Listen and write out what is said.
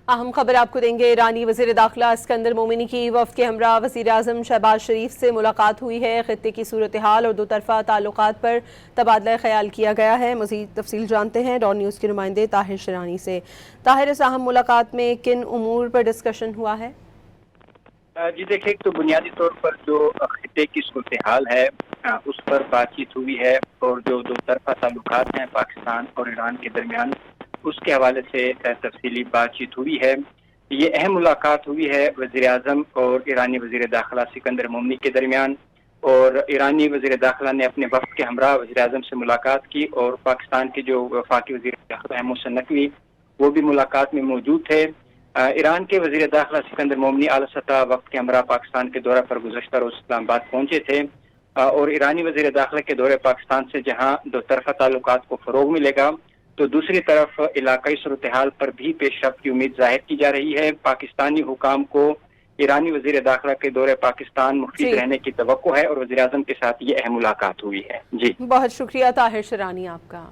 अहम खबर आपको देंगे। ईरानी वज़ीर दाखिला इस्कंदर मोमिनी की वफ़द के हमरा वज़ीर आज़म शहबाज शरीफ से मुलाकात हुई है। ख़ित्ते की सूरत हाल और दो तरफ़ा ताल्लुकात पर तबादला ख्याल किया गया है। मज़ीद तफसील जानते हैं डॉन न्यूज़ के नुमाइंदे ताहिर शरानी से। ताहिर, इस अहम मुलाकात में किन उमूर पर डिस्कशन हुआ है? जी देखिए, तो बुनियादी तौर पर जो खित्ते की सूरत हाल है उस पर बातचीत हुई है, और जो दो तरफा ताल्लुकात हैं पाकिस्तान और ईरान के दरमियान, उसके हवाले से तफसीली बातचीत हुई है। ये अहम मुलाकात हुई है वज़ीर आज़म और ईरानी वज़ीर दाखिला सिकंदर मोमनी के दरमियान, और ईरानी वज़ीर दाखिला ने अपने वफ़द के हमरा वज़ीर आज़म से मुलाकात की, और पाकिस्तान के जो वफाकी वज़ीर दाखिला हैं मोहसिन नकवी, वो भी मुलाकात में मौजूद थे। ईरान के वज़ीर दाखिला सिकंदर मोमनी आला सतह वक्त के हमरा पाकिस्तान के दौरे पर गुज़श्ता रोज़ इस्लामाबाद पहुंचे थे, और ईरानी वज़ीर दाखिला के दौरे पाकिस्तान से जहां दो तरफ़ा ताल्लुकात को फ़रोग़ मिलेगा, तो दूसरी तरफ इलाकाई सूरत हाल पर भी पेशरफ्त की उम्मीद ज़ाहिर की जा रही है। पाकिस्तानी हुकाम को ईरानी वज़ीर दाखिला के दौरे पाकिस्तान मुफीद रहने की तवक्को है, और वज़ीर आज़म के साथ ये अहम मुलाकात हुई है। जी, बहुत शुक्रिया ताहिर शरानी आपका।